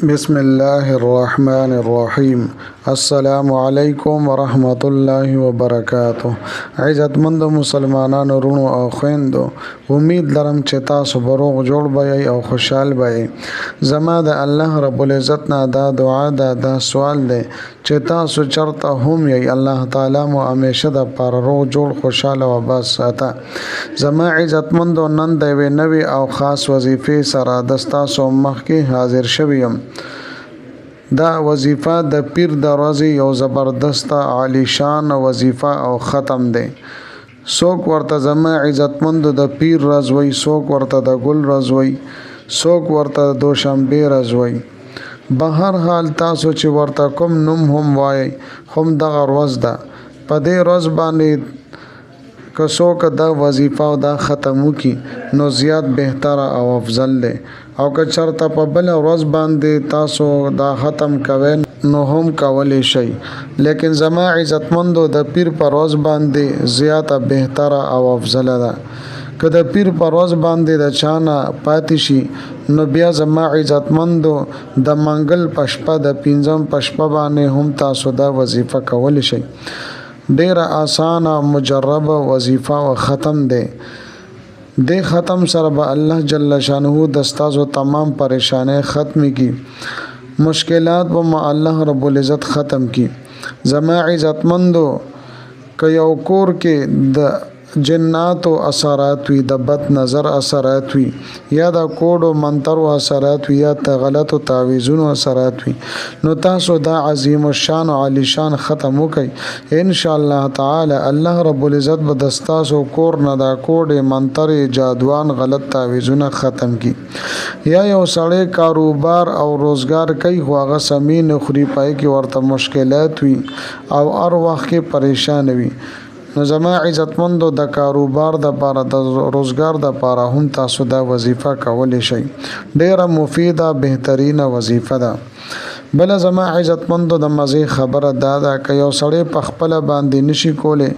بسم الله الرحمن الرحیم. السلام علیکم ورحمت الله وبرکاته. عزتمند مسلمانانو رونو او خويندو، امید لرم چې تاسو بروغ جوړ بئ او خوشحال بئ. زما د الله رب العزت نه دا دعا ده، دا سوال دی چې تاسو چرته هم یې الله تعالی مو همیشه د پر روغ جوړ خوشاله او بس ساته. زما عزتمندو، نن د یوې نوې او خاص وظیفې سره د تاسو مخکې حاضر شوم. دا وظیفه د پیر د ورځې یو زبردست عالی شان وظیفه او ختم دی. څوک ورته زما عزتمندو د پیر ورځ وایي، څوک ورته د ګل ورځ وایي، څوک ورته د دوشنبې ورځ وایي. بهر حال تاسو چې ورته کوم نوم هم وایي، هم دغه ورځ ده. په دې ورځ باندې که څوک دا وظیفه او دا ختم وکړي نو زیات بهتره او افضل دی، او که چرته په بله ورځ باندې تاسو دا ختم کوئ نو هم کولی شئ، لیکن زما عزتمندو د پیر په ورځ باندې زیاته بهتره او افضله ده. که د پیر په ورځ باندې د چانه پاتې شي نو بیا زما عزتمندو د منګل په شپه، د پنځم په شپه باندې هم تاسو دا وظیفه کولی شئ. ډیره اسانه مجربه وظیفه او ختم دی. د ختم سره به الله جل شانه د ستاسو تمام پریشانه ختم کی، مشکلات به الله رب العزت ختم کی. زما عزتمندو، که یو کور کې د جنات او اثرات وي، د بد نظر اثرات وي، یا د کوډ او منتر او اثرات وي، یا د غلط او تعویذونو اثرات وي، نو تاسو دا عظیم الشان او عالی شان ختم وکئ. ان شاء الله تعالی الله رب العزت به د تاسو کور نه دا کوډ، منتر، جادوان، غلط تعویذونه ختم کی. یا یو سړی کاروبار او روزګار کوي، خو هغه سمین خوري، پای کې ورته مشکلات وي او هر وخت کې پریشان وي، نو زما عزتمندو د کاروبار د پاره، د روزګار د پاره هم تاسو دا وظیفه کولی شئ. ډیره مفیده بهترینه وظیفه ده. بل زما عزتمندو د مزه خبره دا ده، که یو سړی په خپل باندې نشي کولی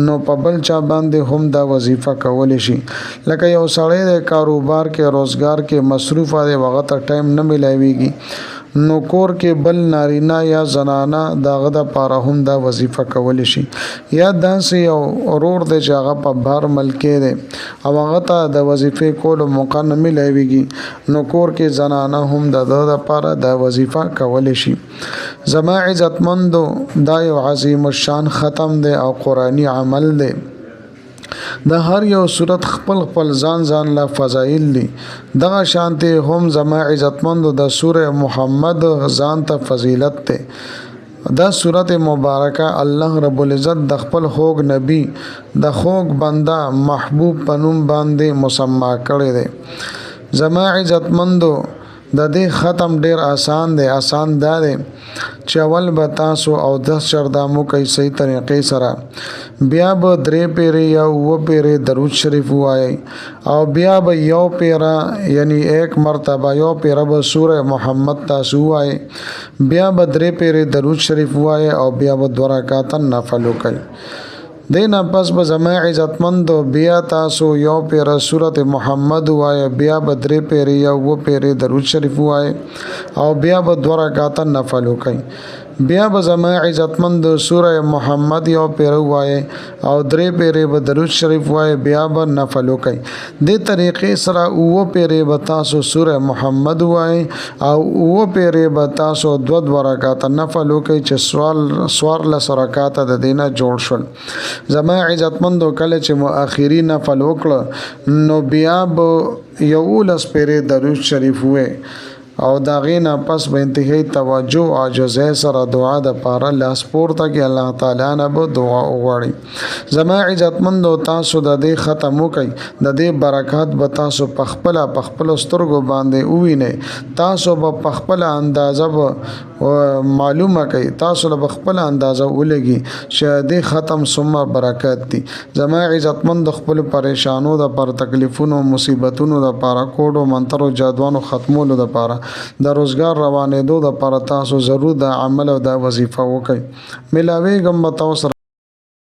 نو په بل چا باندې هم دا وظیفه کولی شي. لکه یو سړی د کاروبار کې، روزګار کې مصروف دی، هغه ته ټایم نه ملایويږي، نو کور کې بل نارینه یا زنانه داغه د پاره هم دا وظیفه کولی شي. یا داسې یو ورور دی چې هغه په بهر ملک دی او هغه ته د وظیفې کولو موقع نه ملایويږي، نو کور کې زنانه هم د پاره دا وظیفه کولی شي. زما عزتمندو، دا یو عظیم الشان ختم دی او قرآنی عمل دی. د هر یو صورت خپل خپل ځان لا فضایل دي. دغه شانته هم زما عزتمندو د سوره محمد ځان ته فضیلت ده. دا سورت مبارکه الله رب العزت د خپل خوږ نبی، د خوږ بنده محبوب پنوم باندې مسما کړی دی. زما عزتمندو، د دې ختم ډیر آسان دی. آسان دا دی چې اول به تاسو او 10 شردامو کوي صحیح طریقې سره، بیا به 3 پیری یا 9 پیری درود شریف وایي، او بیا به یو پیرا یعنی 1 مرتبه یو پیرا به سوره محمد تاسو وایي، بیا به 3 پیری درود شریف وایي، او بیا به 2 رکعات نفل وکړي. دینا پس به زما عزتمندو بیا تاسو یو پیر سورت محمد وایي، بیا به 3 پیری یا 9 پیری درود شریف وایي، او بیا به 2 رکعات نفل وکړي. بیا به زما عزتمند سوره محمد یو پیر وایي او 3 پیری به درود شریف وایي، بیا به نفل وکړي. د طریقې سره 9 پیری به تاسو سوره محمد وایي او 9 پیری به تاسو 2 رکعات نفل وکړي، چې سوار له رکعات د دینه جوړ شول. زما عزتمندو، کله چې مؤخري نفل وکړه نو بیا به 11 پیری درود شریف وایي، او دا غینا پس به انتهایی توجه او عاجزۍ سره دعا د پاره لاس پورته کې الله تعالی نه به دعا وغواړي. زما عزتمندو، تاسو د دې ختم وکئ، د دې برکات به تاسو په خپل سترګو باندې ووینئ. تاسو به خپل اندازه به معلومه کوي، تاسو له خپل اندازه ولګي چې دې ختم څومره برکات دي. زما عزتمند، خپل پریشانو د پر تکلیفونو مصیبتونو د پاره کوډو منترو جادوانو ختمولو د پاره د روزګار روانېدو د پر تاسو ضرور د عمل او د وظیفه وکړي. ملاوي ګم تاسو